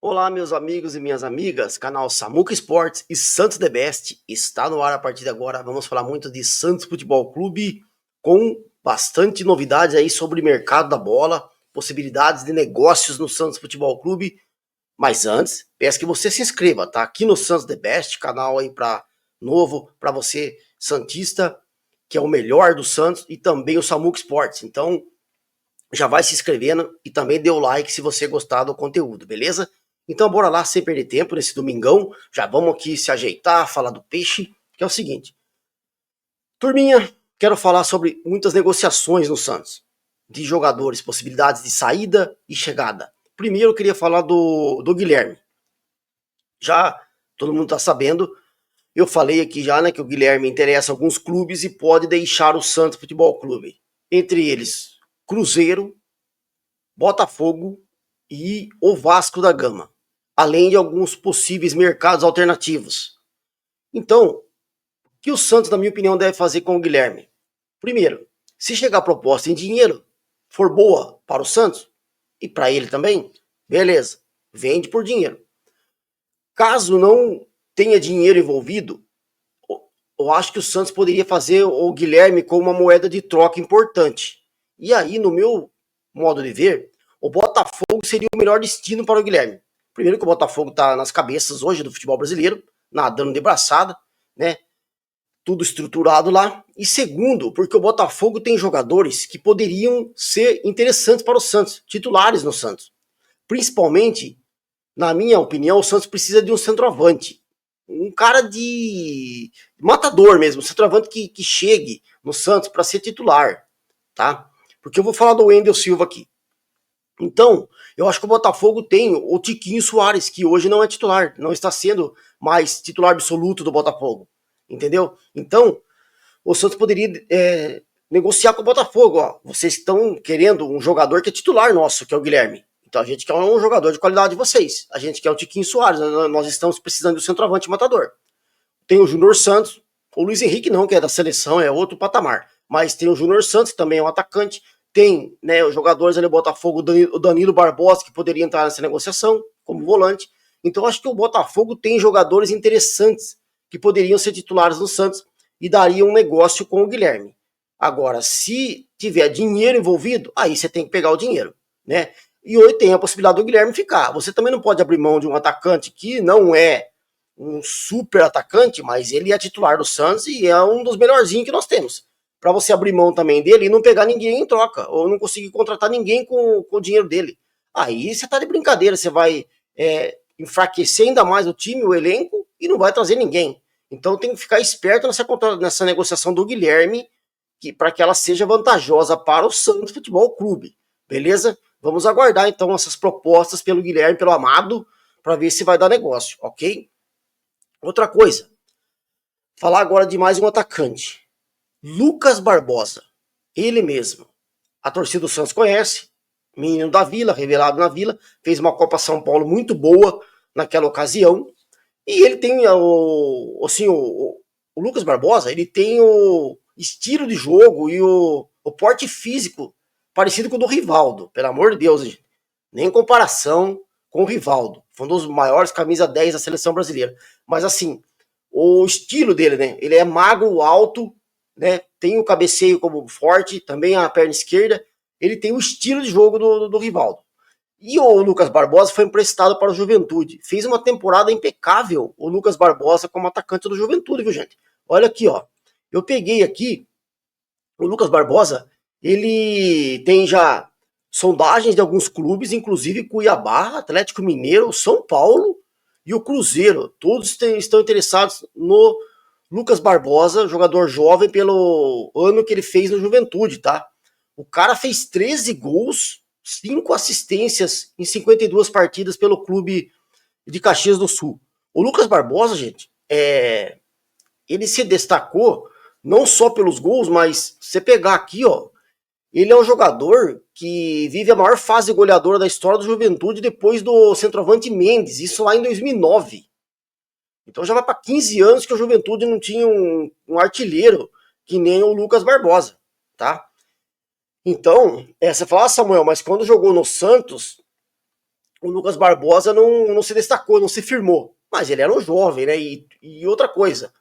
Olá, meus amigos e minhas amigas, canal Samuca Esportes e Santos The Best está no ar a partir de agora. Vamos falar muito de Santos Futebol Clube com bastante novidades aí sobre o mercado da bola, possibilidades de negócios no Santos Futebol Clube. Mas antes, peço que você se inscreva, tá? Aqui no Santos The Best, canal aí para novo para você santista, que é o melhor do Santos, e também o Samuca Esportes. Então, já vai se inscrevendo e também dê o like se você gostar do conteúdo, beleza? Então bora lá, sem perder tempo, nesse domingão, já vamos aqui se ajeitar, falar do peixe, que é o seguinte. Turminha, quero falar sobre muitas negociações no Santos, de jogadores, possibilidades de saída e chegada. Primeiro eu queria falar do Guilherme. Já todo mundo tá sabendo, eu falei aqui já, né, que o Guilherme interessa a alguns clubes e pode deixar o Santos Futebol Clube. Entre eles, Cruzeiro, Botafogo e o Vasco da Gama, além de alguns possíveis mercados alternativos. Então, o que o Santos, na minha opinião, deve fazer com o Guilherme? Primeiro, se chegar a proposta em dinheiro, for boa para o Santos e para ele também, beleza, vende por dinheiro. Caso não tenha dinheiro envolvido, eu acho que o Santos poderia fazer o Guilherme como uma moeda de troca importante. E aí, no meu modo de ver, o Botafogo seria o melhor destino para o Guilherme. Primeiro que o Botafogo está nas cabeças hoje do futebol brasileiro, nadando de braçada, né? Tudo estruturado lá. E segundo, porque o Botafogo tem jogadores que poderiam ser interessantes para o Santos, titulares no Santos. Principalmente, na minha opinião, o Santos precisa de um centroavante. Um cara de matador mesmo, um centroavante que chegue no Santos para ser titular, tá? Porque eu vou falar do Wendel Silva aqui. Então, eu acho que o Botafogo tem o Tiquinho Soares, que hoje não é titular, não está sendo mais titular absoluto do Botafogo, entendeu? Então, o Santos poderia negociar com o Botafogo, ó. Vocês estão querendo um jogador que é titular nosso, que é o Guilherme. Então a gente quer um jogador de qualidade de vocês. A gente quer o Tiquinho Soares, nós estamos precisando do centroavante matador. Tem o Júnior Santos, o Luiz Henrique não, que é da seleção, é outro patamar. Mas tem o Júnior Santos, que também é um atacante. Tem, né, os jogadores ali do Botafogo, o Danilo Barbosa, que poderia entrar nessa negociação como volante. Então acho que o Botafogo tem jogadores interessantes que poderiam ser titulares no Santos e daria um negócio com o Guilherme. Agora, se tiver dinheiro envolvido, aí você tem que pegar o dinheiro, né? E hoje tem a possibilidade do Guilherme ficar. Você também não pode abrir mão de um atacante que não é um super atacante, mas ele é titular do Santos e é um dos melhorzinhos que nós temos. Para você abrir mão também dele e não pegar ninguém em troca, ou não conseguir contratar ninguém com o dinheiro dele. Aí você tá de brincadeira, você vai enfraquecer ainda mais o time, o elenco, e não vai trazer ninguém. Então tem que ficar esperto nessa negociação do Guilherme, para que ela seja vantajosa para o Santos Futebol Clube. Beleza? Vamos aguardar então essas propostas pelo Guilherme, pelo Amado, para ver se vai dar negócio, ok? Outra coisa, falar agora de mais um atacante. Lucas Barbosa, ele mesmo. A torcida do Santos conhece, menino da Vila, revelado na Vila, fez uma Copa São Paulo muito boa naquela ocasião. E ele tem o Lucas Barbosa, ele tem o estilo de jogo e o porte físico parecido com o do Rivaldo, pelo amor de Deus, gente. Nem em comparação com o Rivaldo. Foi um dos maiores camisa 10 da seleção brasileira. Mas assim, o estilo dele, né? Ele é magro, alto, né? Tem o cabeceio como forte, também a perna esquerda. Ele tem o estilo de jogo do Rivaldo. E o Lucas Barbosa foi emprestado para o Juventude. Fez uma temporada impecável o Lucas Barbosa como atacante do Juventude, viu, gente? Olha aqui, ó. Eu peguei aqui o Lucas Barbosa, ele tem já sondagens de alguns clubes, inclusive Cuiabá, Atlético Mineiro, São Paulo e o Cruzeiro. Todos estão interessados no Lucas Barbosa, jogador jovem, pelo ano que ele fez no Juventude, tá? O cara fez 13 gols, 5 assistências em 52 partidas pelo clube de Caxias do Sul. O Lucas Barbosa, gente, ele se destacou não só pelos gols, mas você pegar aqui, ó, ele é um jogador que vive a maior fase goleadora da história do Juventude depois do centroavante Mendes, isso lá em 2009. Então já vai para 15 anos que o Juventude não tinha um artilheiro que nem o Lucas Barbosa, tá? Então, você fala, Samuel, mas quando jogou no Santos, o Lucas Barbosa não se destacou, não se firmou. Mas ele era um jovem, né? E outra coisa,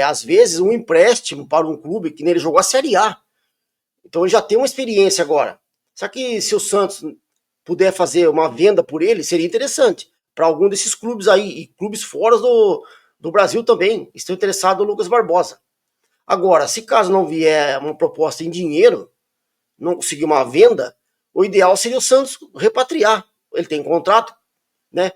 às vezes um empréstimo para um clube, que nele jogou a Série A. Então ele já tem uma experiência agora. Só que se o Santos puder fazer uma venda por ele, seria interessante. Para algum desses clubes aí, e clubes fora do Brasil também, estão interessados no Lucas Barbosa. Agora, se caso não vier uma proposta em dinheiro, não conseguir uma venda, o ideal seria o Santos repatriar. Ele tem contrato, né?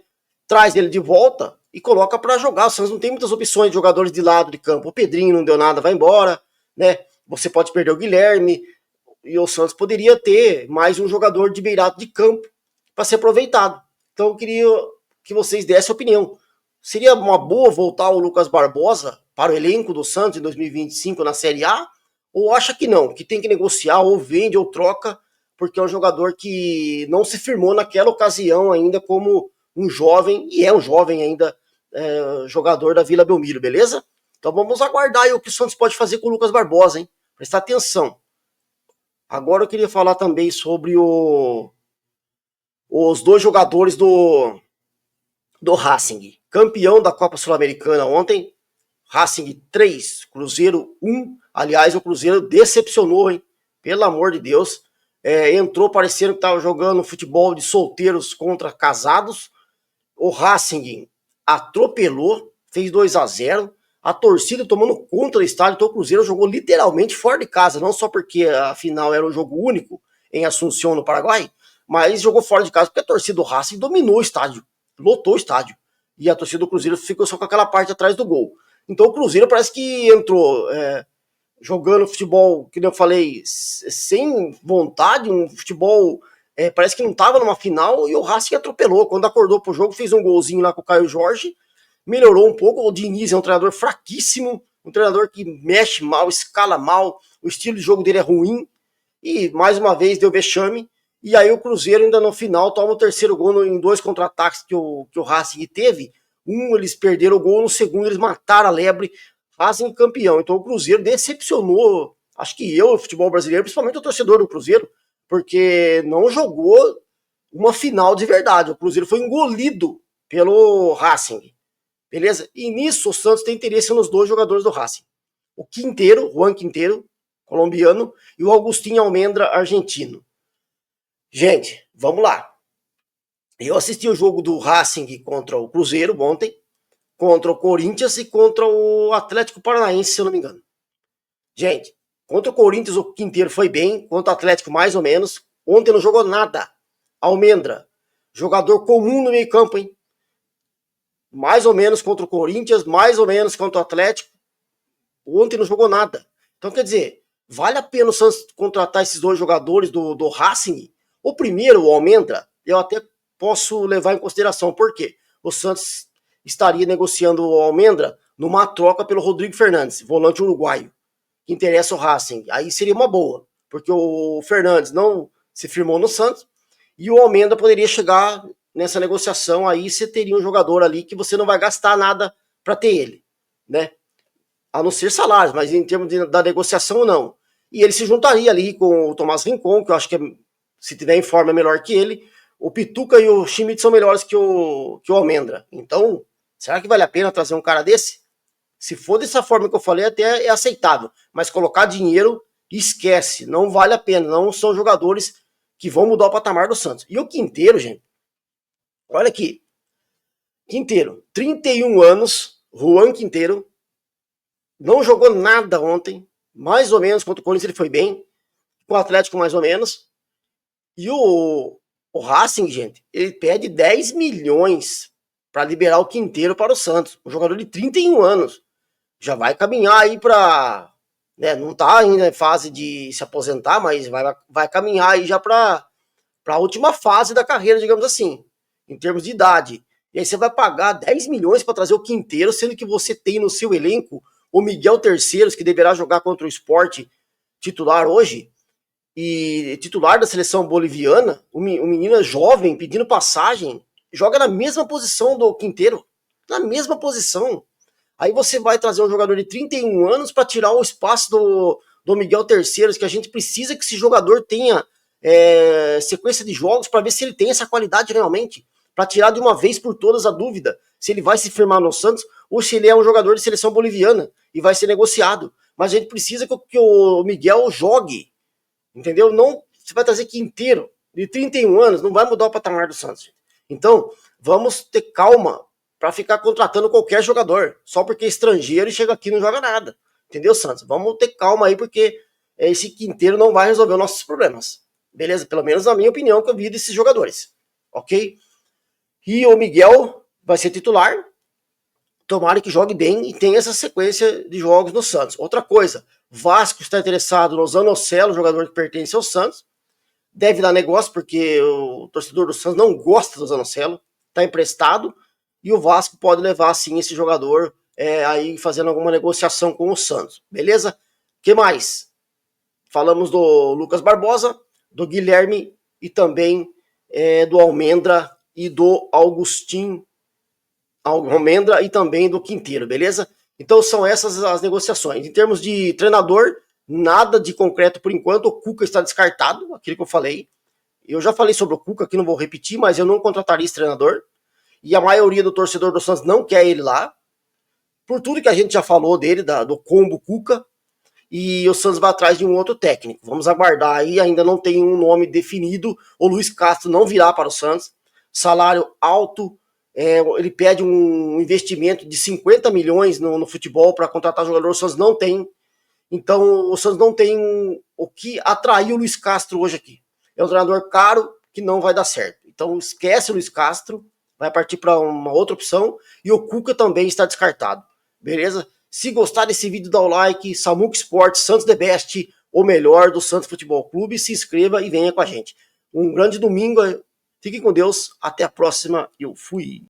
Traz ele de volta e coloca para jogar. O Santos não tem muitas opções de jogadores de lado de campo. O Pedrinho não deu nada, vai embora, né? Você pode perder o Guilherme, e o Santos poderia ter mais um jogador de beirado de campo para ser aproveitado. Então eu queria que vocês dessem opinião. Seria uma boa voltar o Lucas Barbosa para o elenco do Santos em 2025 na Série A? Ou acha que não, que tem que negociar, ou vende, ou troca, porque é um jogador que não se firmou naquela ocasião ainda como um jovem, e é um jovem ainda, jogador da Vila Belmiro, beleza? Então vamos aguardar aí o que o Santos pode fazer com o Lucas Barbosa, hein? Prestar atenção. Agora eu queria falar também sobre os dois jogadores do Racing. Campeão da Copa Sul-Americana ontem. Racing 3, Cruzeiro 1. Aliás, o Cruzeiro decepcionou, hein? Pelo amor de Deus. Entrou parecendo que estava jogando futebol de solteiros contra casados. O Racing atropelou, fez 2-0. A torcida tomando conta do estádio, então o Cruzeiro jogou literalmente fora de casa, não só porque a final era um jogo único em Assunção, no Paraguai, mas jogou fora de casa porque a torcida do Racing dominou o estádio, lotou o estádio, e a torcida do Cruzeiro ficou só com aquela parte atrás do gol. Então o Cruzeiro parece que entrou jogando futebol, que eu falei, sem vontade, um futebol, parece que não estava numa final, e o Racing atropelou. Quando acordou pro jogo, fez um golzinho lá com o Caio Jorge, melhorou um pouco. O Diniz é um treinador fraquíssimo, um treinador que mexe mal, escala mal, o estilo de jogo dele é ruim, e mais uma vez deu vexame. E aí o Cruzeiro ainda no final toma o terceiro gol em 2 contra-ataques que o Racing teve. Eles perderam o gol, no segundo eles mataram a lebre, fazem campeão. Então o Cruzeiro decepcionou, acho que o futebol brasileiro, principalmente o torcedor do Cruzeiro, porque não jogou uma final de verdade. O Cruzeiro foi engolido pelo Racing. Beleza? E nisso o Santos tem interesse nos 2 jogadores do Racing. O Quinteiro, Juan Quinteiro, colombiano, e o Agustín Almendra, argentino. Gente, vamos lá. Eu assisti o jogo do Racing contra o Cruzeiro ontem, contra o Corinthians e contra o Atlético Paranaense, se eu não me engano. Gente, contra o Corinthians o Quinteiro foi bem, contra o Atlético mais ou menos. Ontem não jogou nada. Almendra, jogador comum no meio campo, hein? Mais ou menos contra o Corinthians, mais ou menos contra o Atlético. Ontem não jogou nada. Então, quer dizer, vale a pena o Santos contratar esses 2 jogadores do Racing? O primeiro, o Almendra, eu até posso levar em consideração. Por quê? O Santos estaria negociando o Almendra numa troca pelo Rodrigo Fernandes, volante uruguaio, que interessa o Racing. Aí seria uma boa, porque o Fernandes não se firmou no Santos, e o Almendra poderia chegar nessa negociação. Aí você teria um jogador ali que você não vai gastar nada para ter ele, né? A não ser salários, mas em termos da negociação, não. E ele se juntaria ali com o Tomás Rincon, que eu acho que se tiver em forma é melhor que ele. O Pituca e o Schmidt são melhores que o Almendra. Então, será que vale a pena trazer um cara desse? Se for dessa forma que eu falei, até é aceitável. Mas colocar dinheiro, esquece. Não vale a pena. Não são jogadores que vão mudar o patamar do Santos. E o Quinteiro, gente, olha aqui. Quinteiro, 31 anos, Juan Quinteiro, não jogou nada ontem, mais ou menos, contra o Corinthians ele foi bem, com o Atlético mais ou menos. E o Racing, gente, ele pede 10 milhões para liberar o Quinteiro para o Santos, um jogador de 31 anos. Já vai caminhar aí para, né, não está ainda em fase de se aposentar, mas vai caminhar aí já para a última fase da carreira, digamos assim, em termos de idade. E aí você vai pagar 10 milhões para trazer o Quinteiro, sendo que você tem no seu elenco o Miguel Terceiros, que deverá jogar contra o Sport titular hoje, e titular da seleção boliviana. O menino é jovem, pedindo passagem, joga na mesma posição do Quinteiro, na mesma posição. Aí você vai trazer um jogador de 31 anos para tirar o espaço do Miguel Terceiros, que a gente precisa que esse jogador tenha sequência de jogos para ver se ele tem essa qualidade realmente. para tirar de uma vez por todas a dúvida se ele vai se firmar no Santos ou se ele é um jogador de seleção boliviana e vai ser negociado. Mas a gente precisa que o Miguel jogue, entendeu? Não, você vai trazer Quinteiro, de 31 anos, não vai mudar o patamar do Santos. Então, vamos ter calma para ficar contratando qualquer jogador, só porque é estrangeiro e chega aqui e não joga nada. Entendeu, Santos? Vamos ter calma aí, porque esse Quinteiro não vai resolver os nossos problemas. Beleza? Pelo menos na minha opinião que eu vi desses jogadores. Ok? E o Miguel vai ser titular. Tomara que jogue bem e tenha essa sequência de jogos no Santos. Outra coisa, Vasco está interessado no Zanocelo, jogador que pertence ao Santos. Deve dar negócio, porque o torcedor do Santos não gosta do Zanocelo. Está emprestado. E o Vasco pode levar, sim, esse jogador aí fazendo alguma negociação com o Santos. Beleza? O que mais? Falamos do Lucas Barbosa, do Guilherme e também do Almendra e do Augustin Almendra e também do Quinteiro, beleza? Então são essas as negociações. Em termos de treinador, nada de concreto por enquanto. O Cuca está descartado, aquilo que eu falei. Eu já falei sobre o Cuca, aqui não vou repetir, mas eu não contrataria esse treinador. E a maioria do torcedor do Santos não quer ele lá. Por tudo que a gente já falou dele, do combo Cuca. E o Santos vai atrás de um outro técnico. Vamos aguardar aí, ainda não tem um nome definido. O Luiz Castro não virá para o Santos. Salário alto, ele pede um investimento de 50 milhões no futebol para contratar jogador. O Santos não tem. Então, o Santos não tem o que atrair o Luiz Castro hoje aqui. É um treinador caro que não vai dar certo. Então, esquece o Luiz Castro, vai partir para uma outra opção. E o Cuca também está descartado. Beleza? Se gostar desse vídeo, dá o like. Samuca Sports, Santos The Best, o melhor do Santos Futebol Clube. Se inscreva e venha com a gente. Um grande domingo. Fiquem com Deus. Até a próxima. Eu fui.